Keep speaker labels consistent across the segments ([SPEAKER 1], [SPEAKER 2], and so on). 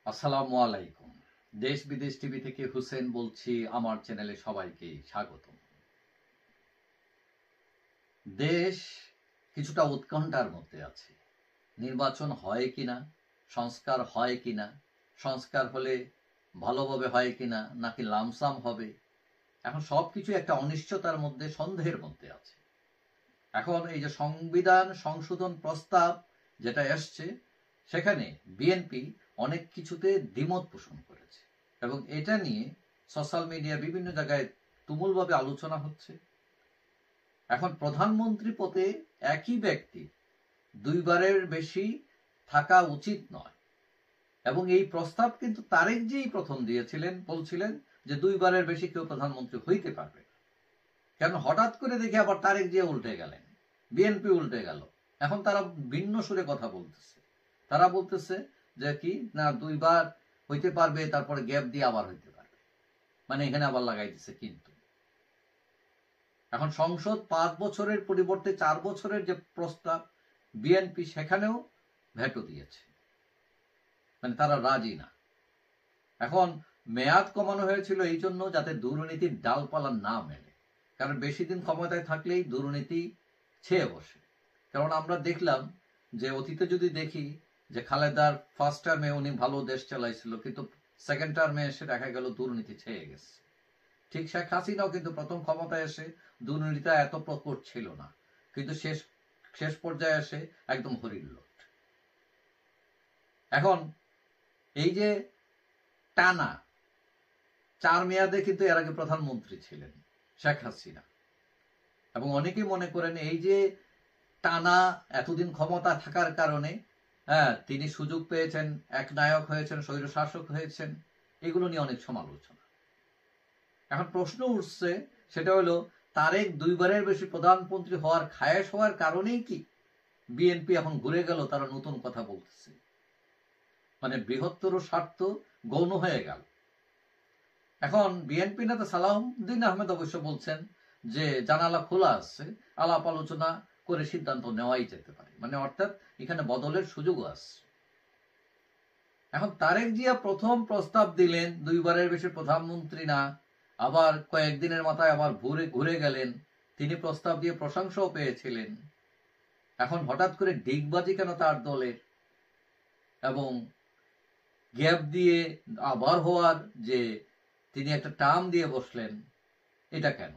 [SPEAKER 1] আসসালামু আলাইকুম। দেশ বিদেশ টিভি থেকে হুসেন বলছি। আমার চ্যানেলে সবাইকে স্বাগতম। দেশ কিছুটা উৎকণ্ঠার মধ্যে আছে। নির্বাচন হয় কিনা, সংস্কার হয় কিনা, সংস্কার হলে ভালোভাবে হয় কিনা, নাকি লামসাম হবে, এখন সবকিছু একটা অনিশ্চয়তার মধ্যে, সন্দেহের মধ্যে আছে। এখন এই যে সংবিধান সংশোধন প্রস্তাব যেটা এসছে, সেখানে বিএনপি অনেক কিছুতে দ্বিমত পোষণ করেছে এবং এটা নিয়ে সোশ্যাল মিডিয়া বিভিন্ন জায়গায় তুমুলভাবে আলোচনা হচ্ছে। এখন প্রধানমন্ত্রী পদে একই ব্যক্তি দুইবারের বেশি থাকা উচিত নয় এবং এই প্রস্তাব কিন্তু তারেক জিই প্রথম দিয়েছিলেন, বলছিলেন যে দুইবারের বেশি কেউ প্রধানমন্ত্রী হইতে পারবে না। কেন হঠাৎ করে দেখে আবার তারেক জিয়া উল্টে গেলেন, বিএনপি উল্টে গেল। এখন তারা ভিন্ন সুরে কথা বলতেছে। তারা বলতেছে যে কি না, দুইবার হইতে পারবে, তারপরে গ্যাপ দিয়ে আবার হইতে পারবে, মানে এখানে আবার লাগাই দিচ্ছে। কিন্তু এখন সংসদ 5 বছরের পরিবর্তে 4 বছরের যে প্রস্তাব, বিএনপি সেখানেও ভেটো দিয়েছে, মানে তারা রাজি না। এখন মেয়াদ কমানো হয়েছিল এই জন্য যাতে দুর্নীতির ডালপালা না মেলে, কারণ বেশি দিন ক্ষমতায় থাকলেই দুর্নীতি ছেয়ে বসে। কারণ আমরা দেখলাম যে অতীতে যদি দেখি যে খালেদার ফার্স্ট টার্মে উনি ভালো দেশ চালাইছিল, কিন্তু সেকেন্ড টার্মে এসে দেখা গেল দুর্নীতি ছেয়ে গেছে। ঠিক শেখ হাসিনাও কিন্তু প্রথম ক্ষমতায় এসে দুর্নীতিটা এত প্রকট ছিল না, কিন্তু শেষ পর্যায়ে এসে একদম হরিল্লোট। এখন এই যে টানা 4 মেয়াদে কিন্তু এর আগে প্রধানমন্ত্রী ছিলেন শেখ হাসিনা, এবং অনেকেই মনে করেন এই যে টানা এতদিন ক্ষমতা থাকার কারণে তিনি সুযোগ পেয়েছেন, একনায়ক হয়েছেন, স্বৈরশাসক হয়েছেন, এগুলো নিয়ে অনেক সমালোচনা। এখন প্রশ্ন উঠছে, সেটা হলো তারেক দুইবারের বেশি প্রধানমন্ত্রী হওয়ার খায়েশ হওয়ার কারণেই কি বিএনপি এখন ঘুরে গেল, তারা নতুন কথা বলতেছে, মানে বৃহত্তর স্বার্থ গৌণ হয়ে গেল। এখন বিএনপি নেতা সালাউদ্দিন আহমেদ অবশ্য বলছেন যে জানালা খোলা আছে, আলাপ আলোচনা করে সিদ্ধান্ত নেওয়াই যেতে পারে, মানে অর্থাৎ এখানে বদলের সুযোগও আছে। এখন তারেক জিয়া প্রথম প্রস্তাব দিলেন দুইবারের বেশি প্রধানমন্ত্রী না, আবার কয়েকদিনের মাথায় আবার ঘুরে গেলেন। তিনি প্রস্তাব দিয়ে প্রশংসাও পেয়েছিলেন। এখন হঠাৎ করে ডিগবাজি কেন তার দলের, এবং গ্যাপ দিয়ে আবার হওয়ার যে তিনি একটা টার্ম দিয়ে বসলেন, এটা কেন?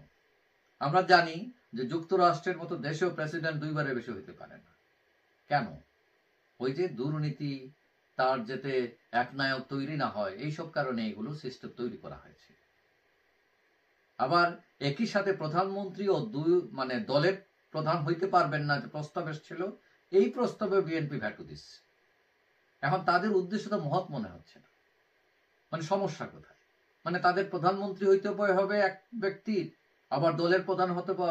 [SPEAKER 1] আমরা জানি যে যুক্তরাষ্ট্রের মতো দেশেও প্রেসিডেন্ট দুইবারের বেশি হইতে পারে না। কেন? ওই যে দুর্নীতি, তার যাতে একনায়ক তৈরি না হয়, এইসব কারণে এগুলো সিস্টেম তৈরি করা হয়েছে। আবার একই সাথে প্রধানমন্ত্রী ও মানে দলের প্রধান হইতে পারবেন না যে প্রস্তাব এসেছিল, এই প্রস্তাবে বিএনপি ভেটো দিচ্ছে। এখন তাদের উদ্দেশ্য তো মহৎ মনে হচ্ছে না, মানে সমস্যা কোথায়? মানে তাদের প্রধানমন্ত্রী হইতে হবে এক ব্যক্তি, আবার দলের প্রধান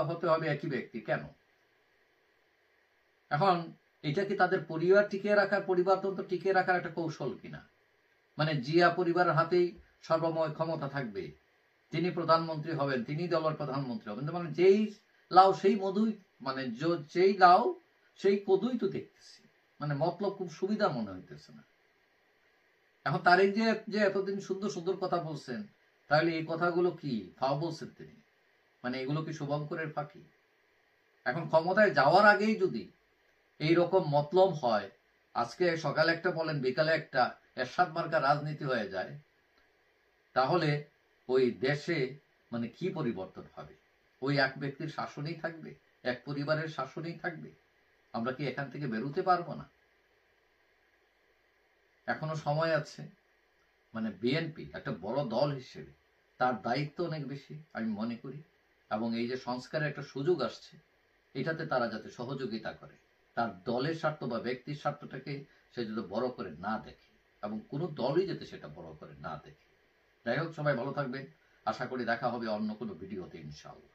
[SPEAKER 1] হতে হবে একই ব্যক্তি, কেন? এখন এটা কি তাদের পরিবারতন্ত্র টিকিয়ে রাখার একটা কৌশল কিনা? মানে জিয়া পরিবারের হাতেই সর্বময় ক্ষমতা থাকবে, তিনি প্রধানমন্ত্রী হবেন, তিনি দলের প্রধানমন্ত্রী হবেন, মানে যেই লাউ সেই মধুই, মানে যেই লাউ সেই কদুই তো দেখতেছি, মানে মতলব খুব সুবিধা মনে হইতেছে না। এখন তারেক যে এতদিন সুন্দর সুন্দর কথা বলছেন, তাহলে এই কথাগুলো কি ফাও বলছেন তিনি? মানে এগুলো কি শুভঙ্করের ফাঁকি? এখন ক্ষমতায় যাওয়ার আগেই যদি এই রকম মতলব হয়, আজকে সকালে একটা বলেন বিকালে একটা এরশাদ মার্কা রাজনীতি হয়ে যায়, তাহলে ওই দেশে মানে কি পরিবর্তন হবে? ওই এক ব্যক্তির শাসনই থাকবে, এক পরিবারের শাসনই থাকবে। আমরা কি এখান থেকে বেরোতে পারবো না? এখনো সময় আছে। মানে বিএনপি একটা বড় দল হিসেবে তার দায়িত্ব অনেক বেশি আমি মনে করি, এবং এই যে সংস্কারের একটা সুযোগ আসছে, এটাতে তারা যাতে সহযোগিতা করে, তার দলের স্বার্থ বা ব্যক্তির স্বার্থটাকে সে যাতে বড় করে না দেখে, এবং কোনো দলই যাতে সেটা বড় করে না দেখে। যাই হোক, সবাই ভালো থাকবেন। আশা করি দেখা হবে অন্য কোনো ভিডিওতে ইনশাআল্লাহ।